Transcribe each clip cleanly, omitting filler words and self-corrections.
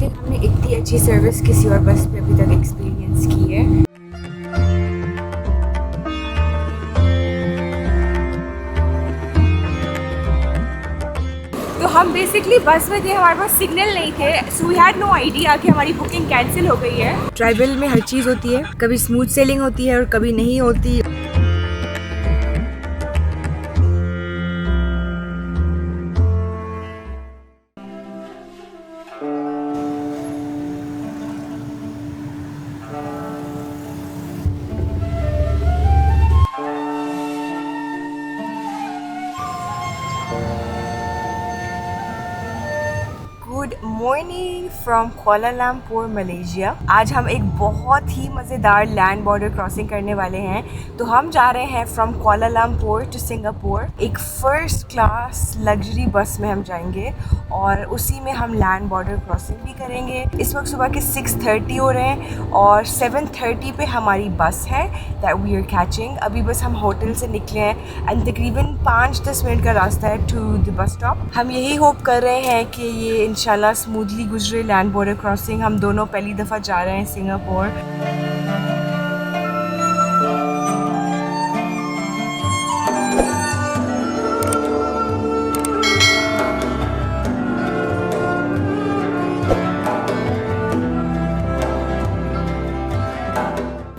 Think हमने इतनी अच्छी सर्विस किसी और बस पे अभी तक एक्सपीरियंस की है। तो हम बेसिकली बस में थे, हमारे पास सिग्नल नहीं थे, so we had no idea कि हमारी बुकिंग कैंसिल हो गई है। ट्रैवल में हर चीज़ होती है, कभी स्मूथ सेलिंग होती है और कभी नहीं होती। Good morning from Kuala Lumpur Malaysia. आज हम एक बहुत ही मज़ेदार लैंड बॉर्डर क्रॉसिंग करने वाले हैं। तो हम जा रहे हैं फ्रॉम कुआलालंपुर टू सिंगापुर। एक फ़र्स्ट क्लास लग्जरी बस में हम जाएंगे और उसी में हम लैंड बॉर्डर क्रॉसिंग भी करेंगे। इस वक्त सुबह के 6:30 हो रहे हैं और 7:30 पे हमारी बस है दैट वी आर कैचिंग। अभी बस हम होटल से निकले हैं एंड तकरीबन 5-10 मिनट का रास्ता है टू द बस स्टॉप। हम यही होप कर रहे हैं कि ये इंशाल्लाह स्मूथली गुजरे लैंड बॉर्डर क्रॉसिंग। हम दोनों पहली दफ़ा जा रहे हैं सिंगापुर।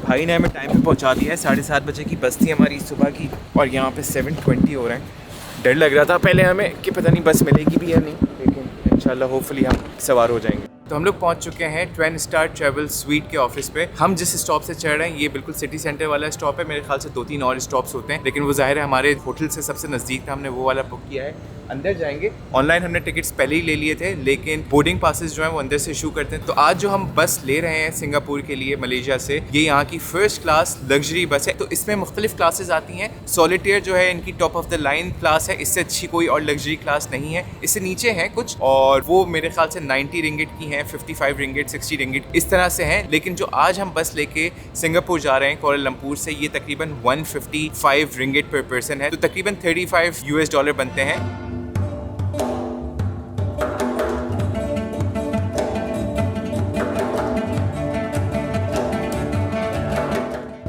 भाई ने हमें टाइम पे पहुंचा दिया है। 7:30 बजे की बस थी हमारी सुबह की और यहाँ पे 7:20 हो रहे हैं। डर लग रहा था पहले हमें कि पता नहीं बस मिलेगी भी या नहीं, लेकिन इंशाल्लाह होपफुली हम सवार हो जाएंगे। तो हम लोग पहुंच चुके हैं 12 स्टार ट्रैवल स्वीट के ऑफिस पे। हम जिस स्टॉप से चढ़ रहे हैं ये बिल्कुल सिटी सेंटर वाला स्टॉप है। मेरे ख्याल से 2-3 और स्टॉप्स होते हैं, लेकिन वो जाहिर है हमारे होटल से सबसे नज़दीक था, हमने वो वाला बुक किया है। अंदर जाएंगे। ऑनलाइन हमने टिकट्स पहले ही ले लिए थे, लेकिन बोर्डिंग पासेस जो हैं वो अंदर से इशू करते हैं। तो आज जो हम बस ले रहे हैं सिंगापुर के लिए मलेशिया से, ये यहाँ की फर्स्ट क्लास लग्जरी बस है। तो इसमें मुख्तलिफ क्लासेस आती हैं। सॉलिटेयर जो है इनकी top of the line class है, इससे अच्छी कोई और लग्जरी क्लास नहीं है। इससे नीचे हैं कुछ और वो मेरे ख्याल से 90 रिंगिट की हैं, 55 रिंगिट, 60 रिंगिट इस तरह से हैं। लेकिन जो आज हम बस लेके सिंगापुर जा रहे हैं कुआलालंपुर से, ये तकरीबन 155 रिंगिट पर पर्सन है। तो तकरीबन $35 बनते हैं।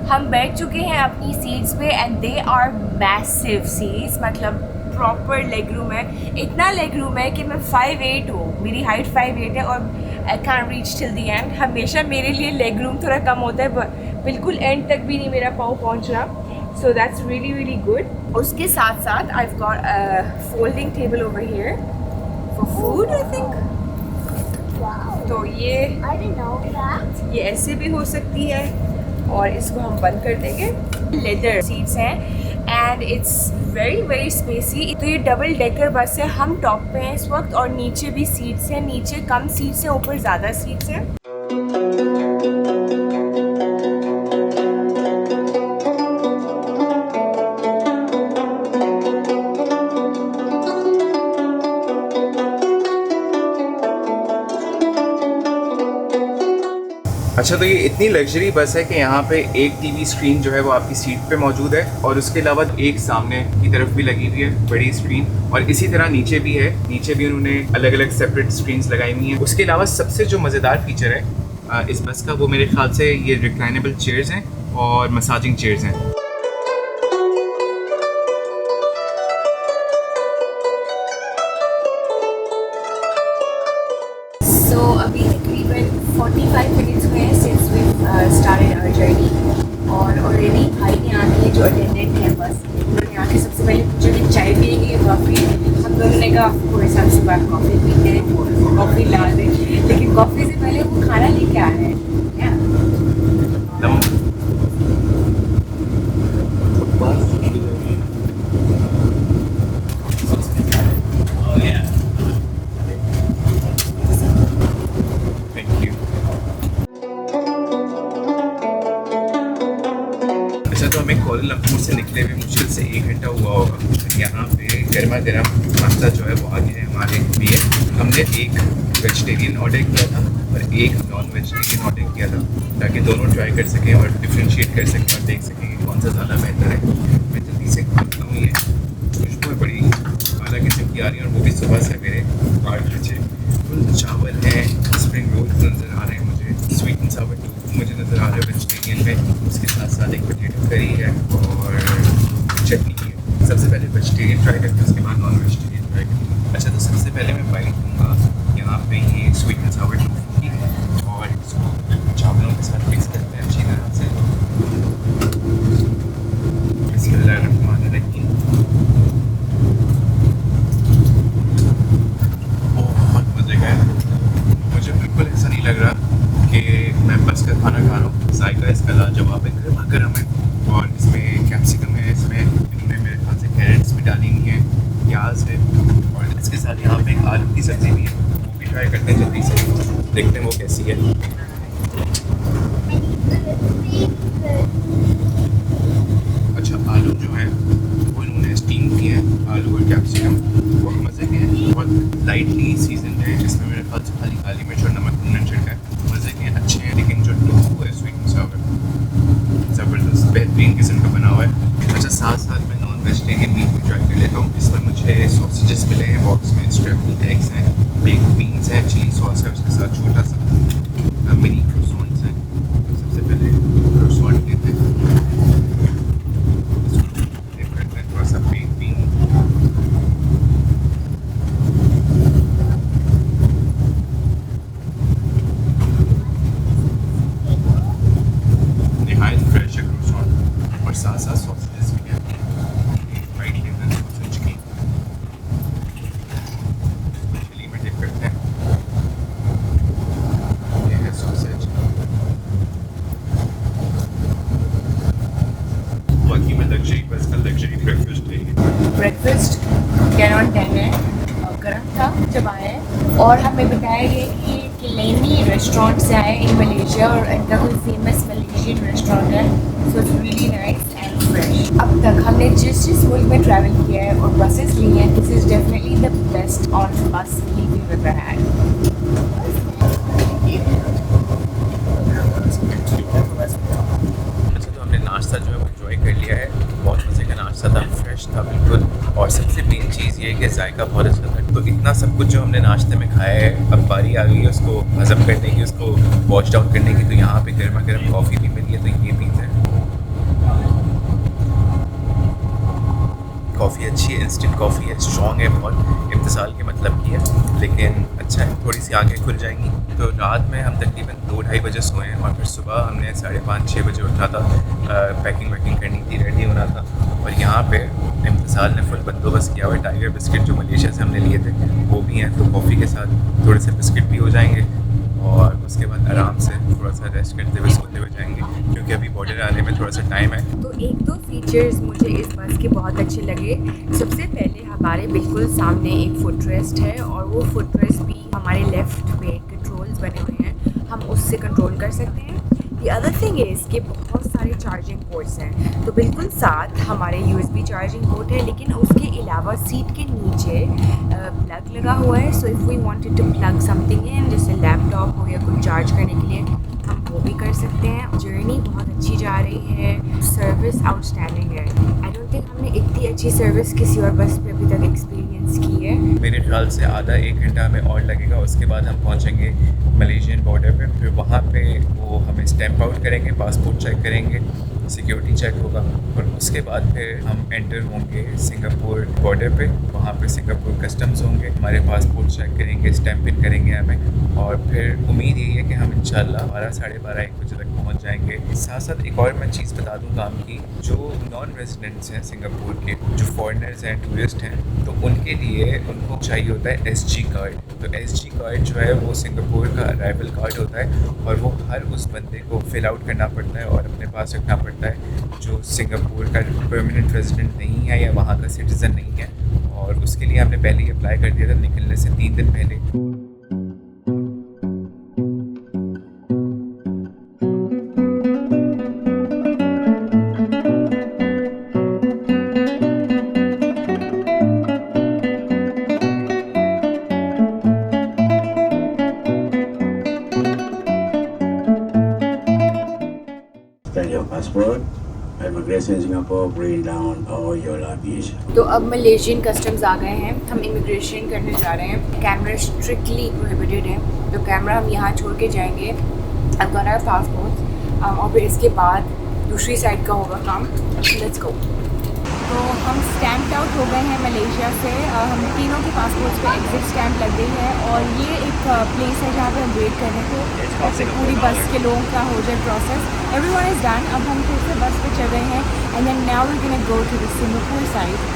हम बैठ चुके हैं अपनी सीट्स पे and they are massive seats, मतलब प्रॉपर लेग रूम है। इतना लेग रूम है कि मैं 5'8" हूँ, मेरी हाइट 5'8" है और I can reach till the end. हमेशा मेरे लिए लेग रूम थोड़ा कम होता है, बिल्कुल एंड तक भी नहीं मेरा पाँव पहुँच रहा। So that's really really good. उसके साथ साथ I have got a folding table over here for food I think. तो ये ऐसे भी हो सकती है और इसको हम बंद कर देंगे। लेदर सीट्स हैं and it's very very spacey. तो ये डबल डेकर बस है। हम टॉप पे हैं इस वक्त और नीचे भी सीट्स हैं। नीचे कम सीट्स हैं, ऊपर ज़्यादा सीट्स हैं। अच्छा, तो ये इतनी लग्जरी बस है कि यहाँ पे एक टीवी स्क्रीन जो है वो आपकी सीट पे मौजूद है और उसके अलावा एक सामने की तरफ भी लगी हुई है बड़ी स्क्रीन, और इसी तरह नीचे भी है। नीचे भी उन्होंने अलग अलग सेपरेट स्क्रीन्स लगाई हुई हैं। उसके अलावा सबसे जो मज़ेदार फीचर है इस बस का, वो मेरे ख्याल से ये रिक्लाइनेबल चेयर्स हैं और मसाजिंग चेयर्स हैं। सो अभी तकरीबन 45 मिनट्स हुए हैं since we started our journey और ऑलरेडी भाई ने आके जो अटेंडेंट है बस, उन्होंने आके सबसे पहले पूछा कि चाय पिएंगे या कॉफ़ी। हम दोनों ने कहा ऑफकोर्स हम सुबह कॉफ़ी पीते हैं, कॉफ़ी ला दें, लेकिन कॉफ़ी से पहले वो खाना लेके आ रहे हैं। तो हमें कुआलालंपुर से निकले हुए मुश्किल से 1 घंटा हुआ होगा। यहाँ पे गर्मा गर्म नाश्ता जो है वो आ गया है हमारे लिए। हमने एक वेजिटेरियन ऑर्डर किया था और एक नॉन वेजिटेरियन ऑर्डर किया था, ताकि दोनों ट्राई कर सकें और डिफ्रेंशिएट कर सकें और देख सकें कि कौन सा ज़्यादा बेहतर है। मैं जल्दी से खाता हूँ। ये खुशबू बड़ी आला किस्म की आ रही है और वो भी सुबह सवेरे 8 बजे। चावल है, स्प्रिंग रोल्स नज़र आ रहे हैं मुझे, स्वीट एंड सावर मुझे नज़र आ रहा है वेजिटेरियन में, उसके साथ साथ एक पोटैटो करी है और चटनी भी है। सबसे पहले वेजिटेरियन ट्राई करते हैं, उसके बाद नॉन वेजिटेरियन ट्राई करते हैं। अच्छा, तो सबसे पहले मैं बाइट दूँगा यहाँ पे ये स्वीट एंड सावर टोफू की, और इसको चावलों के साथ मिक्स करते हैं अच्छी तरह से। बिस्मिल्लाहिर्रहमानिर्रहीम। बहुत मज़े का है, मुझे बिल्कुल ऐसा नहीं लग रहा कि मैं बस का खाना खा रहा हूँ। जायका इसका लाजवाब है, गर्मा गर्म है, और इसमें कैप्सिकम है, इसमें इन्होंने मेरे ख्याल से कैरेट्स भी डाली हुई हैं, प्याज है, और इसके साथ यहाँ पे एक आलू की सब्ज़ी भी है, वो भी ट्राई करते हैं जल्दी से, देखते हैं वो कैसी है। अच्छा, आलू जो है वो इन्होंने स्टीम किए हैं, आलू और कैप्सिकम बहुत मज़े के हैं, बहुत लाइटली सीजन है, जिसमें मेरे ख्याल से खाली काली मिर्च और नमक उन्होंने छिड़का है, मज़े के हैं, अच्छे हैं। लेकिन जो टोफू है स्वीट एंड सावर ज़बरदस्त बेहतरीन किस्म का बना हुआ है। अच्छा, साथ साथ मैं नॉन वेजिटेरियन मीट भी ट्राई कर लेता हूँ। इसमें मुझे सॉसेजेस मिले हैं बॉक्स में, स्क्रैम्बल्ड एग्स हैं, बेक्ड बीन्स हैं, चिली सॉस है उसके साथ, छोटा सा मिनी क्रोसॉन्ट्स हैं। सबसे पहले क्रोसॉन्ट लेते हैं, करते हैं थोड़ा सा बेक्ड बीन, निहायत फ्रेश है क्रोसॉन्ट, और साथ साथ सॉसेजेस भी हैं। राइट लेते हैं सॉसेज की, चिली में डिप करते हैं, ये है सॉसेज। बाकी मैं लग्जरी बस का लग्जरी ब्रेकफास्ट लेंगे। ब्रेकफास्ट 10 on 10 है, गर्म था जब आए, और हमें बताया गया कि किलेनी रेस्टोरेंट से आए इन मलेशिया, और इनका कोई फेमस मलेशियन रेस्टोरेंट है, so it's really nice and fresh. अब तक हमने जिस मुल्क में ट्रैवल किया है और बसेस ली हैं, this is definitely the best on बस मील वी एवर हैड। अच्छा, तो हमने नाश्ता जो है वो एंजॉय कर लिया है, बहुत मज़े का नाश्ता था, फ्रेश था बिल्कुल, और सबसे मेन चीज़ ये है कि जायका बहुत अच्छा था। तो इतना सब कुछ जो हमने नाश्ते में खाया है, अब बारी आ गई है उसको हज़म करने की, उसको वॉश डाउन करने की। तो यहाँ पे गर्मा गर्म कॉफ़ी भी मिली है, तो ये पीते हैं। कॉफ़ी अच्छी है, इंस्टेंट कॉफ़ी है, स्ट्रॉन्ग है, बहुत इम्तिसाल के मतलब की है, लेकिन अच्छा है, थोड़ी सी आंखें खुल जाएंगी। तो रात में हम तकरीबन 2-2:30 बजे सोए हैं, और फिर सुबह हमने 5:30-6 बजे उठा था, पैकिंग वैकिंग करनी थी, रेडी होना था। और यहाँ पे इम्तिसाल ने फुल बंदोबस्त किया हुआ है, टाइगर बिस्किट जो मलेशिया से हमने लिए थे वो भी हैं, तो कॉफ़ी के साथ थोड़े से बिस्किट भी हो जाएंगे, और उसके बाद आराम से थोड़ा सा रेस्ट करते हुए सोते हुए जाएंगे, क्योंकि अभी बॉर्डर आने में थोड़ा सा टाइम है। तो 1-2 फीचर्स मुझे इस बस के बहुत अच्छे लगे। सबसे पहले हमारे बिल्कुल सामने एक फुट रेस्ट है, और वो फुट रेस्ट भी हमारे लेफ़्ट पे कंट्रोल्स बने हुए हैं, हम उससे कंट्रोल कर सकते हैं। द अदर थिंग इज़ कि बहुत सारे चार्जिंग पोर्ट्स हैं, तो बिल्कुल साथ हमारे USB चार्जिंग पोर्ट है, लेकिन उसके अलावा सीट के नीचे प्लग लगा हुआ है। So if we wanted to plug something in, जैसे लैपटॉप हो या कुछ चार्ज करने के लिए, हम वो भी कर सकते हैं। जर्नी बहुत अच्छी जा रही है, सर्विस आउटस्टैंडिंग है। आई डोंट थिंक हमने इतनी अच्छी सर्विस किसी और बस पे अभी तक एक्सपीरियंस की है। मेरे ख्याल से आधा 1 घंटा हमें और लगेगा, उसके बाद हम पहुंचेंगे मलेशियन बॉर्डर पे। फिर वहाँ पे वो हमें स्टैंप आउट करेंगे, पासपोर्ट चेक करेंगे, सिक्योरिटी चेक होगा, और उसके बाद फिर हम एंटर होंगे सिंगापुर बॉर्डर पे। वहाँ पे सिंगापुर कस्टम्स होंगे, हमारे पासपोर्ट चेक करेंगे, स्टैंप इन करेंगे हमें, और फिर उम्मीद यही है कि हम इंशाल्लाह 12-12:30 बजे तक पहुँच जाएंगे। साथ साथ एक और मैं चीज़ बता दूँ काम की, जो नॉन रेजिडेंट्स हैं सिंगापुर के, जो फॉरेनर्स हैं, टूरिस्ट हैं, तो उनके लिए उनको चाहिए होता है SG कार्ड। तो SG कार्ड जो है वो सिंगापुर का अराइवल कार्ड होता है, और वो हर उस बंदे को फिल आउट करना पड़ता है और अपने पास रखना पड़ता है जो सिंगापुर का परमानेंट रेजिडेंट नहीं है या वहाँ का सिटीज़न नहीं है। और उसके लिए हमने पहले ही अप्लाई कर दिया था, निकलने से 3 दिन पहले। Your passport, immigration in Singapore, bring down all your luggage. तो अब मलेशियन कस्टम्स आ गए हैं, हम इमिग्रेशन करने जा रहे हैं। कैमरा स्ट्रिक्टली प्रोहिबिटेड है, तो कैमरा हम यहाँ छोड़ के जाएंगे, अब गॉट आवर पासपोर्ट, और फिर इसके बाद दूसरी साइड का होगा काम। Let's go. तो हम स्टैम्प्ड आउट हो गए हैं मलेशिया से, हम तीनों के पासपोर्ट्स पे एग्जिट स्टैम्प लग गई है, और ये एक प्लेस है जहाँ पे हम वेट कर रहे थे तो पूरी बस के लोगों का हो जाए प्रोसेस। Everyone is done. अब हम फिर से बस पे चल रहे हैं, and then now we gonna go to the Singapore side.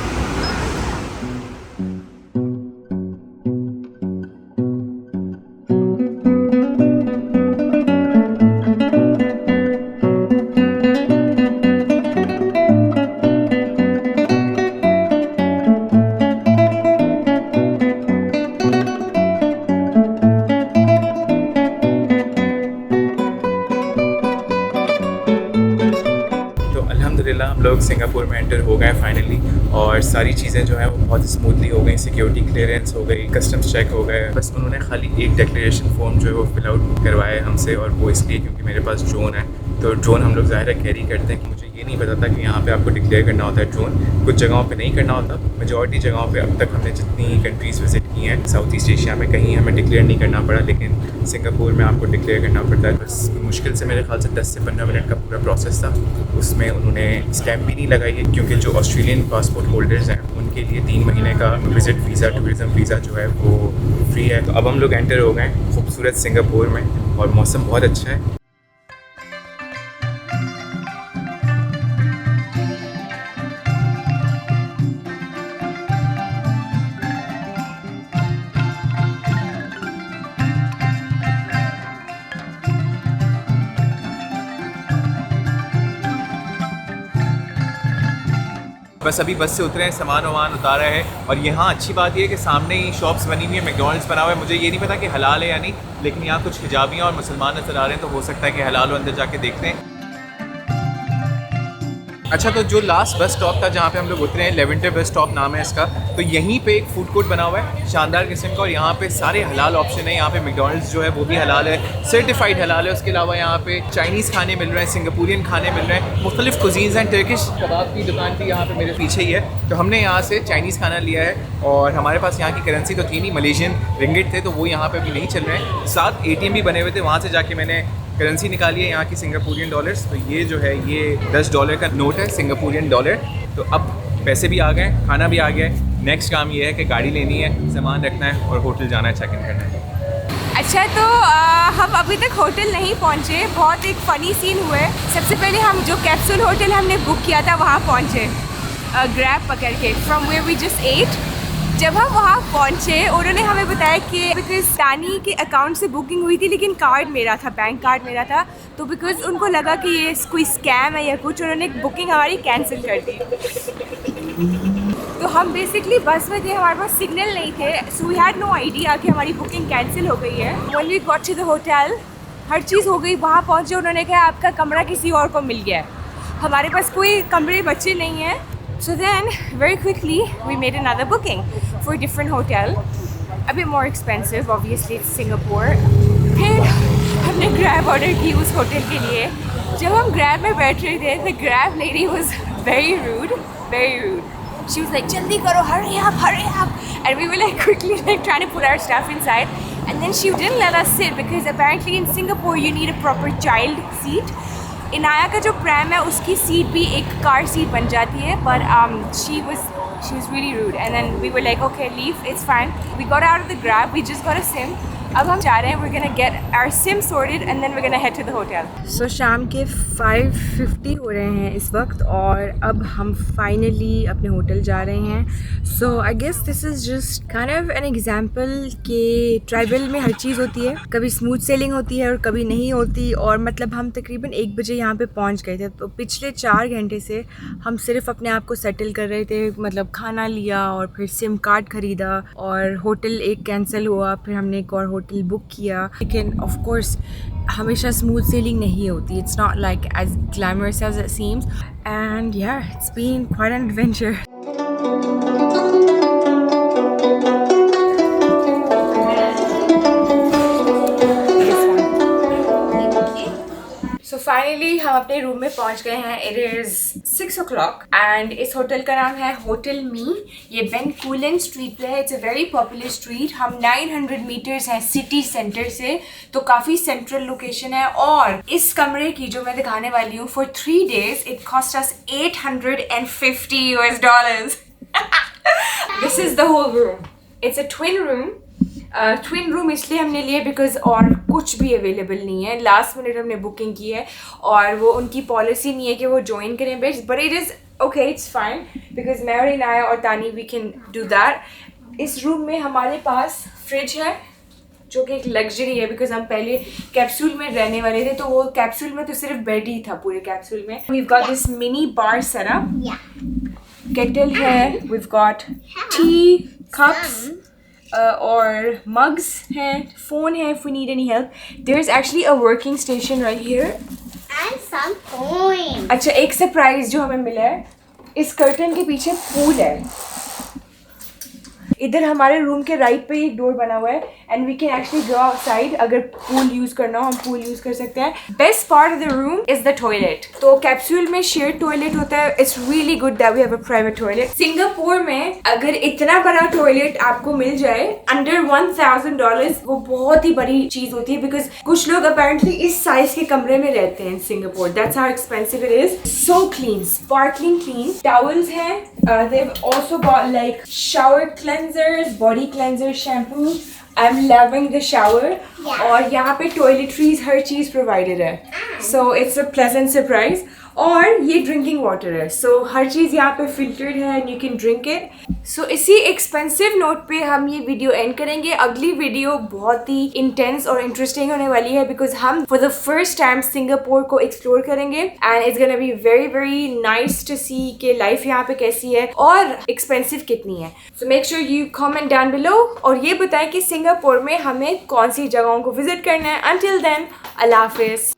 हम लोग सिंगापुर में एंटर हो गए फाइनली, और सारी चीज़ें जो हैं वो बहुत स्मूथली हो गई। सिक्योरिटी क्लियरेंस हो गई, कस्टम्स चेक हो गए। बस उन्होंने खाली एक डिक्लेरेशन फॉर्म जो है वो फिल आउट करवाया है हमसे, और वो इसलिए क्योंकि मेरे पास ड्रोन है। तो ड्रोन हम लोग ज़ाहिर है कैरी करते हैं। मुझे ये नहीं पता था कि यहाँ पे आपको डिक्लेयर करना होता है ड्रोन, कुछ जगहों पे नहीं करना होता। मेजॉरिटी जगहों पे अब तक हमने जितनी कंट्रीज़ विजिट की हैं साउथ ईस्ट एशिया में, कहीं हमें डिक्लेयर नहीं करना पड़ा, लेकिन सिंगापुर में आपको डिक्लेयर करना पड़ता है। बस मुश्किल से मेरे ख्याल से 10 से 15 मिनट का पूरा प्रोसेस था। उसमें उन्होंने स्टैम्प भी नहीं लगाई है, क्योंकि जो ऑस्ट्रेलियन पासपोर्ट होल्डर्स हैं उनके लिए 3 महीने का विज़िट वीज़ा, टूरिज़म वीज़ा जो है वो फ्री है। तो अब हम लोग एंटर हो गए खूबसूरत सिंगापुर में, और मौसम बहुत अच्छा है। बस अभी बस से उतरे हैं, सामान वामान उतारा है, और यहाँ अच्छी बात यह है कि सामने ही शॉप्स बनी हुई है, मैकडॉनल्ड्स बना हुआ है। मुझे ये नहीं पता कि हलाल है या नहीं, लेकिन यहाँ कुछ हिजाबियाँ और मुसलमान नज़र आ रहे हैं, तो हो सकता है कि हलाल हो। अंदर जाके देखते हैं। अच्छा, तो जो लास्ट बस स्टॉप था जहाँ पे हम लोग उतरे हैं, लेवेंटर बस स्टॉप नाम है इसका, तो यहीं पे एक फूड कोर्ट बना हुआ है शानदार किस्म का, और यहाँ पे सारे हलाल ऑप्शन है। यहाँ पे मैकडॉनल्ड्स जो है वो भी हलाल है, सर्टिफाइड हलाल है। उसके अलावा यहाँ पे चाइनीज़ खाने मिल रहे हैं, सिंगापुरियन खाने मिल रहे हैं, मुख्तलिफ कुजीन्स हैं। टर्किश कबाब की दुकान भी यहाँ पे मेरे पीछे ही है, तो हमने यहाँ से चाइनीज़ खाना लिया है। और हमारे पास यहाँ की करेंसी तो थी नहीं, मलेशियन रिंगिट थे, तो वो यहाँ पे भी नहीं चल रहे हैं। साथ ATM भी बने हुए थे, वहाँ से जाके मैंने करेंसी निकाली है यहाँ की, सिंगापुरियन डॉलर्स। तो ये जो है ये $10 का नोट है, सिंगापुरियन डॉलर। तो अब पैसे भी आ गए, खाना भी आ गया है। नेक्स्ट काम ये है कि गाड़ी लेनी है, सामान रखना है, और होटल जाना है, चेक इन करना है। अच्छा, तो हम अभी तक होटल नहीं पहुँचे। बहुत एक फ़नी सीन हुआ है। सबसे पहले हम जो कैप्सूल होटल हमने बुक किया था वहाँ पहुँचे, ग्रैब पकड़ के, from where we just ate. जब हम वहाँ पहुँचे उन्होंने हमें बताया कि बिकॉज तानी के अकाउंट से बुकिंग हुई थी, लेकिन कार्ड मेरा था, बैंक कार्ड मेरा था, तो बिकॉज उनको लगा कि ये कोई स्कैम है या कुछ, उन्होंने बुकिंग हमारी कैंसिल कर दी। तो हम बेसिकली बस में थे, हमारे पास सिग्नल नहीं थे, so we had no idea कि हमारी बुकिंग कैंसिल हो गई है। When we got to the hotel, हर चीज़ हो गई। वहाँ पहुँचे, उन्होंने कहा आपका कमरा किसी और को मिल गया है। हमारे पास कोई कमरे बचे नहीं हैं। So then, very quickly, we made another booking for a different hotel, a bit more expensive, obviously it's Singapore. फिर हमने grab order की उस होटल के लिए। जब हम grab में बैठ रहे थे, the grab lady was very rude, very rude. She was like, "जल्दी करो, hurry up, hurry up!" And we were like quickly like trying to put our stuff inside, and then she didn't let us sit because apparently in Singapore you need a proper child seat. Inaya का जो pram है उसकी seat भी एक car seat बन जाती है, पर she was really rude, and then we were like, okay, leave, it's fine. We got out of the grab, we just got a SIM. अब हम जा रहे हैं, we're gonna get our SIM sorted and then we're gonna head to the hotel. So शाम के 5:50 हो रहे हैं इस वक्त, और अब हम फाइनली अपने होटल जा रहे हैं। So I guess this is just kind of an example कि ट्राइबल में हर चीज़ होती है, कभी स्मूथ सेलिंग होती है और कभी नहीं होती। और मतलब हम तकरीबन 1 बजे यहाँ पे पहुँच गए थे, तो पिछले 4 घंटे से हम सिर्फ अपने आप को सेटल कर रहे थे। मतलब खाना लिया और फिर सिम कार्ड ख़रीदा, और होटल एक कैंसिल हुआ, फिर हमने एक और होटल बुक किया। लेकिन ऑफ कोर्स हमेशा स्मूथ सेलिंग नहीं होती, it's not like as glamorous as it seems, and yeah it's been quite an adventure. Finally हम अपने रूम में पहुंच गए हैं. इट इज 6 o'clock एंड इस होटल का नाम है होटल मी. ये बेंकुलन स्ट्रीट पे है. It's a very popular street. हम 900 मीटर्स हैं सिटी सेंटर से, तो काफ़ी सेंट्रल लोकेशन है. और इस कमरे की जो मैं दिखाने वाली हूँ for 3 days it cost us $850. This is the whole room. It's a twin room. Twin room इसलिए हमने लिए बिकॉज और कुछ भी अवेलेबल नहीं है. लास्ट मिनट हमने बुकिंग की है और वो उनकी पॉलिसी नहीं है कि वो ज्वाइन करें beds, but it is okay, it's fine because मैं और इनाया और तानी वी कैन डू दैट. इस रूम में हमारे पास फ्रिज है जो कि एक लग्जरी है बिकॉज हम पहले कैप्सूल में रहने वाले थे, तो वो कैप्सूल में तो सिर्फ बेड ही था पूरे कैप्सूल में. We got this mini bar setup. Kettle है. वी गॉट टी कप्स और mugs हैं. phone है if we need any help. There's actually a working station right here. And some coins. अच्छा, एक सरप्राइज जो हमें मिला है, इस कर्टन के पीछे पूल है. इधर हमारे रूम के राइट पे एक डोर बना हुआ है and we can actually go outside. अगर पूल यूज करना हो हम पूल यूज कर सकते हैं. Best part of the room is the toilet. तो कैप्सूल में शेयर टॉयलेट होता है. It's really good that we have a private toilet. Singapore में अगर इतना बड़ा टॉयलेट आपको मिल जाए अंडर $1,000 वो बहुत ही बड़ी चीज होती है बिकॉज कुछ लोग अपेरेंटली इस साइज के कमरे में रहते हैं in Singapore. That's how expensive it is. So clean, sparkling clean. Towels हैं. they've also got like shower cleansers, body cleanser, shampoo. I'm loving the shower. Yeah. और यहाँ पे टॉयलेटरीज हर चीज प्रोवाइडेड है. So it's a pleasant surprise. और ये drinking water है. सो हर चीज़ यहाँ पे फिल्टर्ड है and you can drink it. So इसी एक्सपेंसिव नोट पे हम ये वीडियो एंड करेंगे. अगली वीडियो बहुत ही इंटेंस और इंटरेस्टिंग होने वाली है बिकॉज हम for the first time Singapore को एक्सप्लोर करेंगे and it's gonna be very very nice to see कि लाइफ यहाँ पे कैसी है और एक्सपेंसिव कितनी है. So make sure you comment down below और ये बताएं कि सिंगापुर में हमें कौन सी जगहों को विजिट करना है. अंटिल देन, अल्लाह हाफिज.